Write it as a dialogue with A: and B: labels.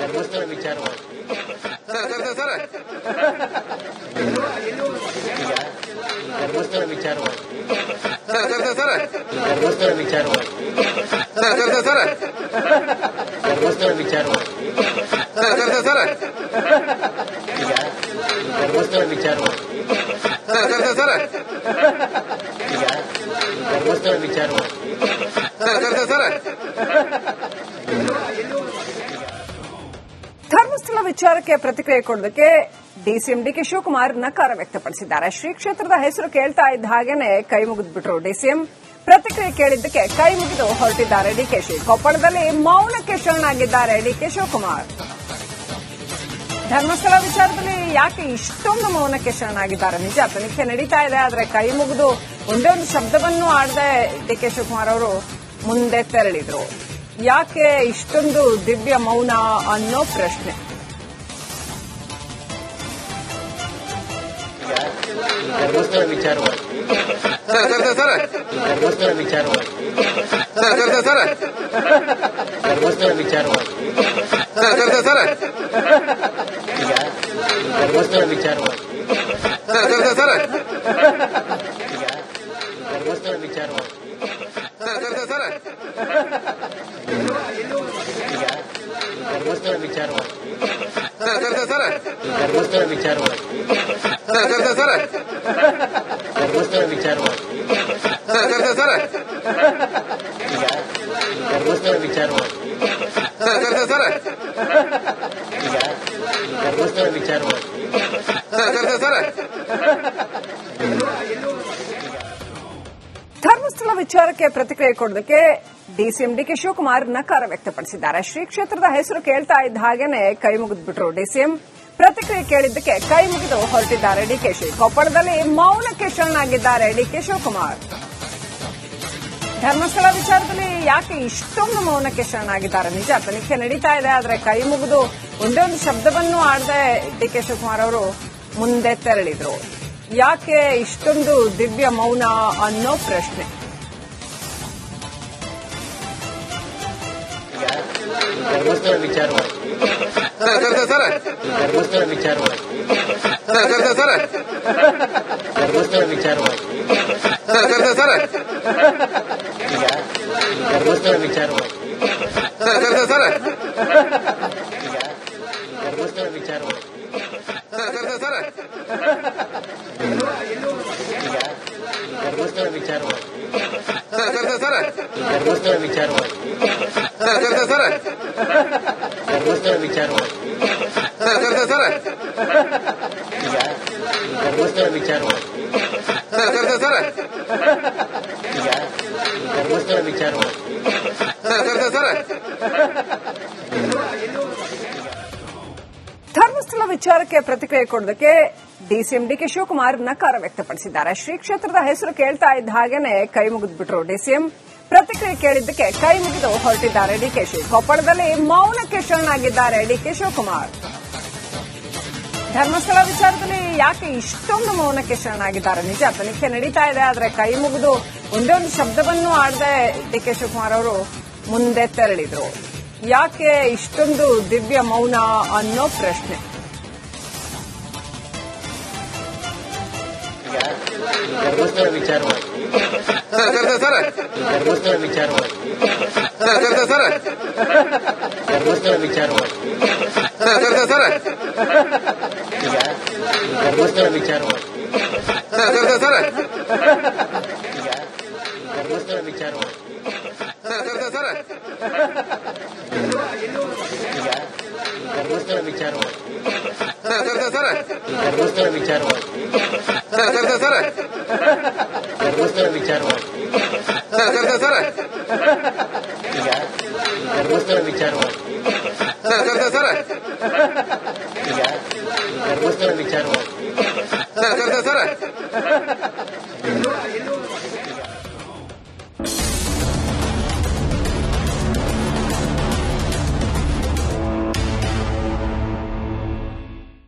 A: ಧರ್ಮಸ್ಥಳ ವಿಚಾರವಾಗಿ ಧರ್ಮಸ್ಥಳ ವಿಚಾರವಾಗಿ ಧರ್ಮಸ್ಥಳ ವಿಚಾರವಾಗಿ ಧರ್ಮಸ್ಥಳ ವಿಚಾರವಾಗಿ ಧರ್ಮಸ್ಥಳ ವಿಚಾರವಾಗಿ ಧರ್ಮಸ್ಥಳ ವಿಚಾರವಾಗಿ
B: ಧರ್ಮಸ್ಥಳ ವಿಚಾರಕ್ಕೆ ಪ್ರತಿಕ್ರಿಯೆ ಕೊಡೋದಕ್ಕೆ ಡಿಸಿಎಂ ಡಿಕೆ ಶಿವಕುಮಾರ್ ನಕಾರ ವ್ಯಕ್ತಪಡಿಸಿದ್ದಾರೆ. ಶ್ರೀ ಕ್ಷೇತ್ರದ ಹೆಸರು ಕೇಳ್ತಾ ಇದ್ದ ಹಾಗೇನೆ ಕೈ ಮುಗಿದ್ಬಿಟ್ರು ಡಿಸಿಎಂ. ಪ್ರತಿಕ್ರಿಯೆ ಕೇಳಿದ್ದಕ್ಕೆ ಕೈ ಮುಗಿದು ಹೊರಟಿದ್ದಾರೆ ಡಿಕೆಶಿ. ಕೊಪ್ಪಳದಲ್ಲಿ ಮೌನಕ್ಕೆ ಶರಣಾಗಿದ್ದಾರೆ ಡಿಕೆ ಶಿವಕುಮಾರ್. ಧರ್ಮಸ್ಥಳ ವಿಚಾರದಲ್ಲಿ ಯಾಕೆ ಇಷ್ಟೊಂದು ಮೌನಕ್ಕೆ ಶರಣಾಗಿದ್ದಾರೆ? ನಿಜ, ತನಿಖೆ ನಡೀತಾ ಇದೆ, ಆದರೆ ಕೈ ಮುಗಿದು ಒಂದೇ ಒಂದು ಶಬ್ದವನ್ನು ಆಡದೆ ಡಿಕೆ ಶಿವಕುಮಾರ್ ಅವರು ಮುಂದೆ ತೆರಳಿದ್ರು. ಯಾಕೆ ಇಷ್ಟೊಂದು ದಿವ್ಯ ಮೌನ ಅನ್ನೋ ಪ್ರಶ್ನೆ.
A: ಧರ್ಮಸ್ಥಳ ವಿಚಾರವಾಗಿ ಧರ್ಮಸ್ಥಳ ವಿಚಾರವಾಗಿ ಧರ್ಮಸ್ಥಳ ವಿಚಾರವಾಗಿ ಧರ್ಮಸ್ಥಳ ವಿಚಾರವಾಗಿ ವಿಚಾರವಾಗಿ ಧರ್ಮಸ್ಥಳ ವಿಚಾರವಾಗಿ ಧರ್ಮಸ್ಥಳ ವಿಚಾರವಾಗಿ ಧರ್ಮಸ್ಥಳ ವಿಚಾರವಾಗಿ ಧರ್ಮಸ್ಥಳ ವಿಚಾರವಾಗಿ ಧರ್ಮಸ್ಥಳ ವಿಚಾರವಾಗಿ
B: ಧರ್ಮಸ್ಥಳ ವಿಚಾರಕ್ಕೆ ಪ್ರತಿಕ್ರಿಯೆ ಕೊಡೋದಕ್ಕೆ ಡಿಸಿಎಂ ಡಿಕೆ ಶಿವಕುಮಾರ್ ನಕಾರ ವ್ಯಕ್ತಪಡಿಸಿದ್ದಾರೆ. ಶ್ರೀ ಕ್ಷೇತ್ರದ ಹೆಸರು ಕೇಳ್ತಾ ಇದ್ದ ಹಾಗೇನೆ ಕೈ ಮುಗಿದ್ಬಿಟ್ರು ಡಿಸಿಎಂ. ಪ್ರತಿಕ್ರಿಯೆ ಕೇಳಿದ್ದಕ್ಕೆ ಕೈ ಮುಗಿದು ಹೊರಟಿದ್ದಾರೆ ಡಿಕೆಶಿ. ಕೊಪ್ಪಳದಲ್ಲಿ ಮೌನಕ್ಕೆ ಶರಣಾಗಿದ್ದಾರೆ ಡಿಕೆ ಶಿವಕುಮಾರ್. ಧರ್ಮಸ್ಥಳ ವಿಚಾರದಲ್ಲಿ ಯಾಕೆ ಇಷ್ಟೊಂದು ಮೌನಕ್ಕೆ ಶರಣಾಗಿದ್ದಾರೆ? ನಿಜ, ತನಿಖೆ ನಡೀತಾ ಇದೆ, ಆದರೆ ಕೈ ಮುಗಿದು ಒಂದೇ ಒಂದು ಶಬ್ದವನ್ನು ಆಡದೆ ಡಿಕೆ ಶಿವಕುಮಾರ್ ಅವರು ಮುಂದೆ ತೆರಳಿದ್ರು. ಯಾಕೆ ಇಷ್ಟೊಂದು ದಿವ್ಯ ಮೌನ ಅನ್ನೋ ಪ್ರಶ್ನೆ.
A: ಧರ್ಮಸ್ಥಳ ವಿಚಾರವಾಗಿ ಧರ್ಮಸ್ಥಳ ವಿಚಾರವಾಗಿ ಧರ್ಮಸ್ಥಳ ವಿಚಾರವಾಗಿ ಧರ್ಮಸ್ಥಳ ವಿಚಾರವಾಗಿ ಧರ್ಮಸ್ಥಳ ವಿಚಾರವಾಗಿ ಧರ್ಮಸ್ಥಳ ವಿಚಾರವಾಗಿ ಧರ್ಮಸ್ಥಳ ವಿಚಾರವಾಗಿ ಧರ್ಮಸ್ಥಳ ವಿಚಾರವಾಗಿ ಧರ್ಮಸ್ಥಳ ವಿಚಾರವಾಗಿ ಧರ್ಮಸ್ಥಳ ವಿಚಾರವಾಗಿ
B: ಧರ್ಮಸ್ಥಳ ವಿಚಾರಕ್ಕೆ ಪ್ರತಿಕ್ರಿಯೆ ಕೊಡೋದಕ್ಕೆ ಡಿಸಿಎಂ ಡಿಕೆ ಶಿವಕುಮಾರ್ ನಕಾರ ವ್ಯಕ್ತಪಡಿಸಿದ್ದಾರೆ. ಶ್ರೀ ಕ್ಷೇತ್ರದ ಹೆಸರು ಕೇಳ್ತಾ ಇದ್ದ ಹಾಗೇನೆ ಕೈ ಮುಗಿದ್ಬಿಟ್ರು ಡಿಸಿಎಂ. ಪ್ರತಿಕ್ರಿಯೆ ಕೇಳಿದ್ದಕ್ಕೆ ಕೈ ಮುಗಿದು ಹೊರಟಿದ್ದಾರೆ ಡಿಕೆಶಿ. ಕೊಪ್ಪಳದಲ್ಲಿ ಮೌನಕ್ಕೆ ಶರಣಾಗಿದ್ದಾರೆ ಡಿಕೆ ಶಿವಕುಮಾರ್. ಧರ್ಮಸ್ಥಳ ವಿಚಾರದಲ್ಲಿ ಯಾಕೆ ಇಷ್ಟೊಂದು ಮೌನಕ್ಕೆ ಶರಣಾಗಿದ್ದಾರೆ? ನಿಜ, ತನಿಖೆ ನಡೀತಾ ಇದೆ, ಆದರೆ ಕೈ ಮುಗಿದು ಒಂದೇ ಒಂದು ಶಬ್ದವನ್ನು ಆಡದೆ ಡಿಕೆ ಶಿವಕುಮಾರ್ ಅವರು ಮುಂದೆ ತೆರಳಿದ್ರು. ಯಾಕೆ ಇಷ್ಟೊಂದು ದಿವ್ಯ ಮೌನ ಅನ್ನೋ ಪ್ರಶ್ನೆ.
A: ಧರ್ಮಸ್ಥಳ ವಿಚಾರವಾಗಿ ಧರ್ಮಸ್ಥಳ ವಿಚಾರವಾಗಿ ಧರ್ಮಸ್ಥಳ ವಿಚಾರವಾಗಿ ಧರ್ಮಸ್ಥಳ ವಿಚಾರವಾಗಿ ಧರ್ಮಸ್ಥಳ ವಿಚಾರವಾಗಿ ಧರ್ಮಸ್ಥಳ ವಿಚಾರವಾಗಿ ಧರ್ಮಸ್ಥಳ ವಿಚಾರವಾಗಿ ಧರ್ಮಸ್ಥಳ ವಿಚಾರವಾಗಿ ಧರ್ಮಸ್ಥಳ ವಿಚಾರವಾಗಿ ಧರ್ಮಸ್ಥಳ ವಿಚಾರವಾಗಿ